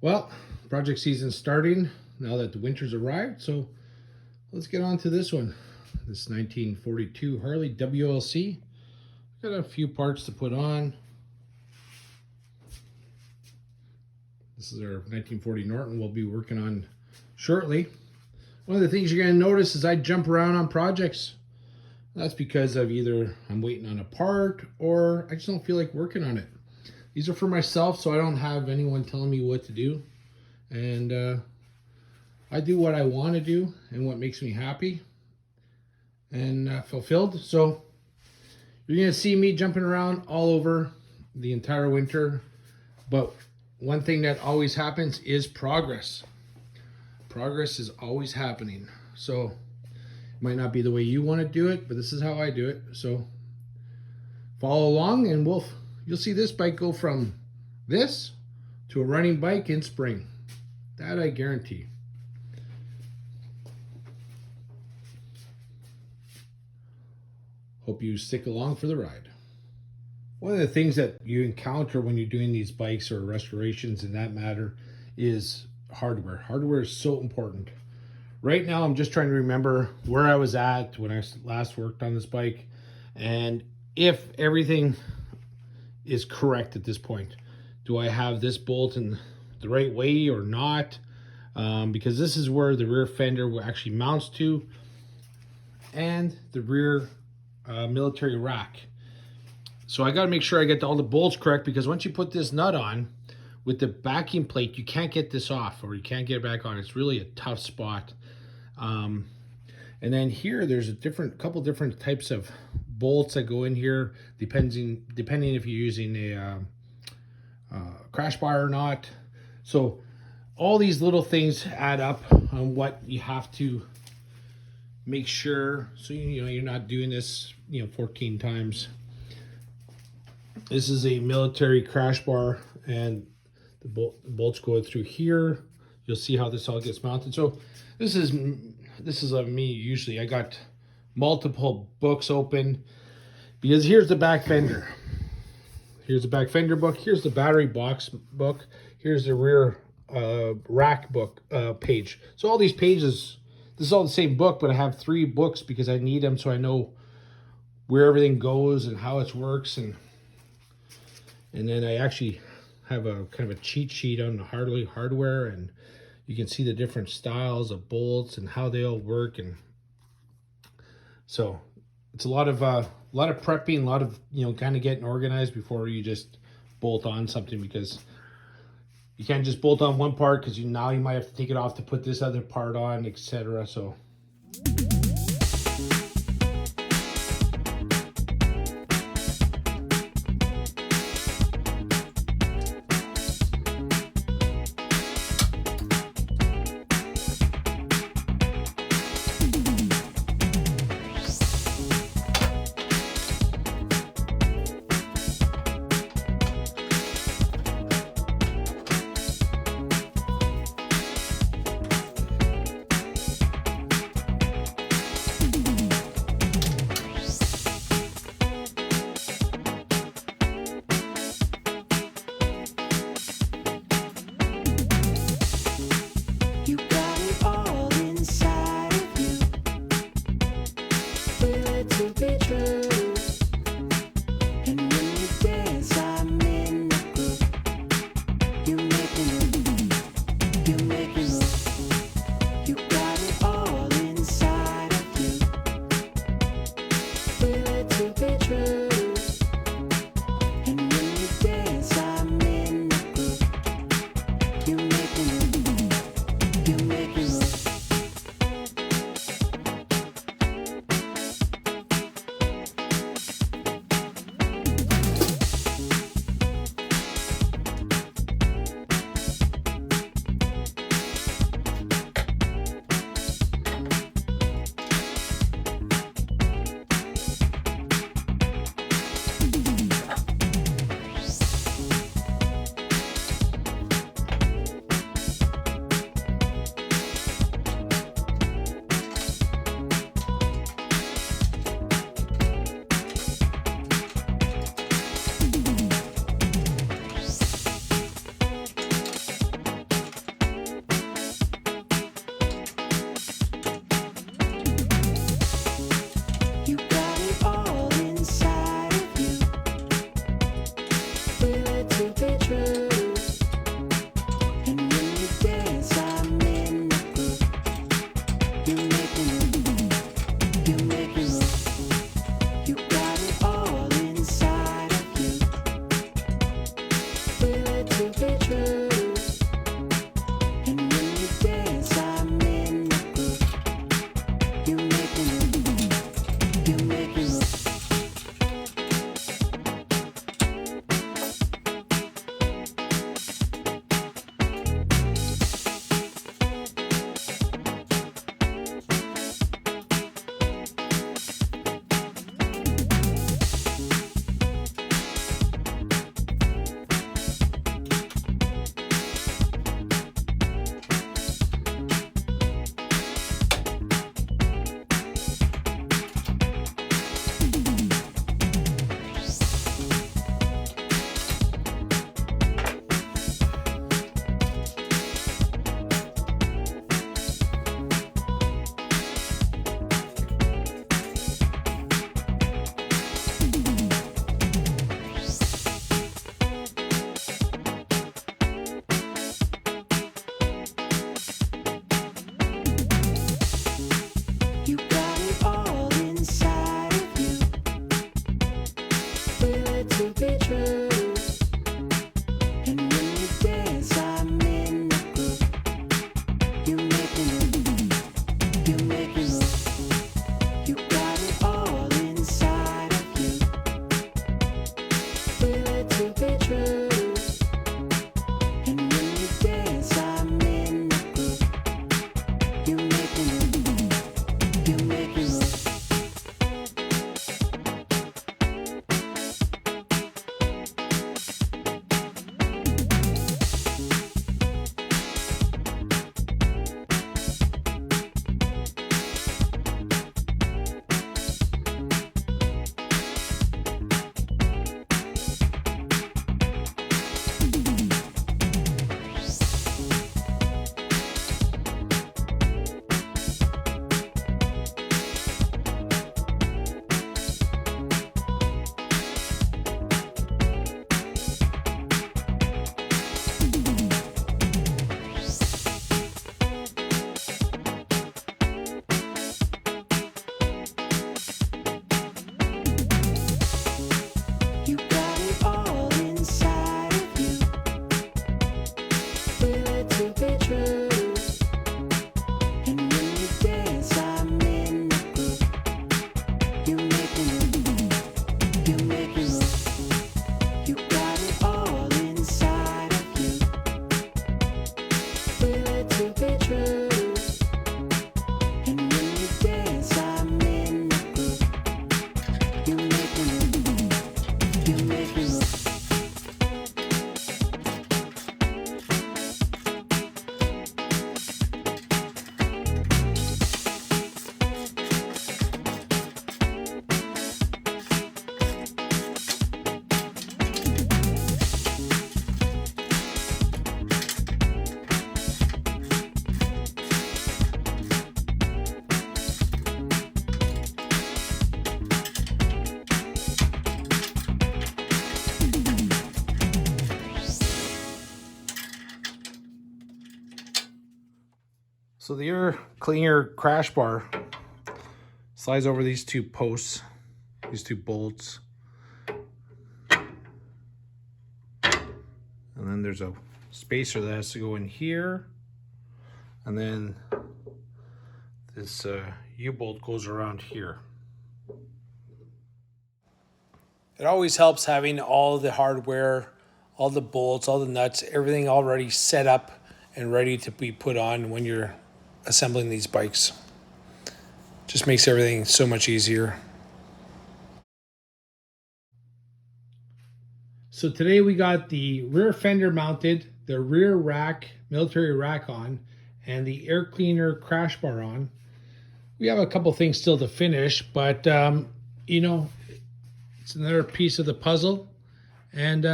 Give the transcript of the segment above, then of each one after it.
Well, project season's starting now that the winter's arrived, so let's get on to this one. This 1942 Harley WLC. Got a few parts to put on. This is our 1940 Norton we'll be working on shortly. One of the things you're going to notice is I jump around on projects. That's because of either I'm waiting on a part or I just don't feel like working on it. These are for myself, so I don't have anyone telling me what to do. And I do what I want to do and what makes me happy and fulfilled. So you're going to see me jumping around all over the entire winter. But one thing that always happens is progress. Progress is always happening. So it might not be the way you want to do it, but this is how I do it. So follow along and you'll see this bike go from this to a running bike in spring. That I guarantee. Hope you stick along for the ride. One of the things that you encounter when you're doing these bikes or restorations in that matter is hardware. Hardware is so important. Right now I'm just trying to remember where I was at when I last worked on this bike and if everything is correct at this point. Do I have this bolt in the right way or not? Because this is where the rear fender actually mounts to and the rear military rack. So I got to make sure I get all the bolts correct, because once you put this nut on with the backing plate, you can't get this off, or you can't get it back on. It's really a tough spot. And then here there's a couple different types of bolts that go in here, depending if you're using a crash bar or not. So all these little things add up on what you have to make sure, so you're not doing this 14 times. This is a military crash bar, and the bolts go through here. You'll see how this all gets mounted. So this is me usually. I got multiple books open because here's the back fender. Here's the back fender book. Here's the battery box book. Here's the rear rack book page. So all these pages, this is all the same book, but I have 3 books because I need them so I know where everything goes and how it works. And then I actually have a kind of a cheat sheet on the Harley hardware, and you can see the different styles of bolts and how they all work. And so it's a lot of prepping, a lot of kind of getting organized before you just bolt on something, because you can't just bolt on one part, because now you might have to take it off to put this other part on, etc. So So the air cleaner crash bar slides over these two posts, these two bolts. And then there's a spacer that has to go in here. And then this U-bolt goes around here. It always helps having all the hardware, all the bolts, all the nuts, everything already set up and ready to be put on when you're assembling these bikes. Just makes everything so much easier. So today we got the rear fender mounted, the rear rack, military rack on, and the air cleaner crash bar on. We have a couple things still to finish, but you know, it's another piece of the puzzle, and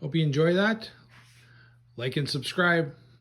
hope you enjoy that. Like and subscribe.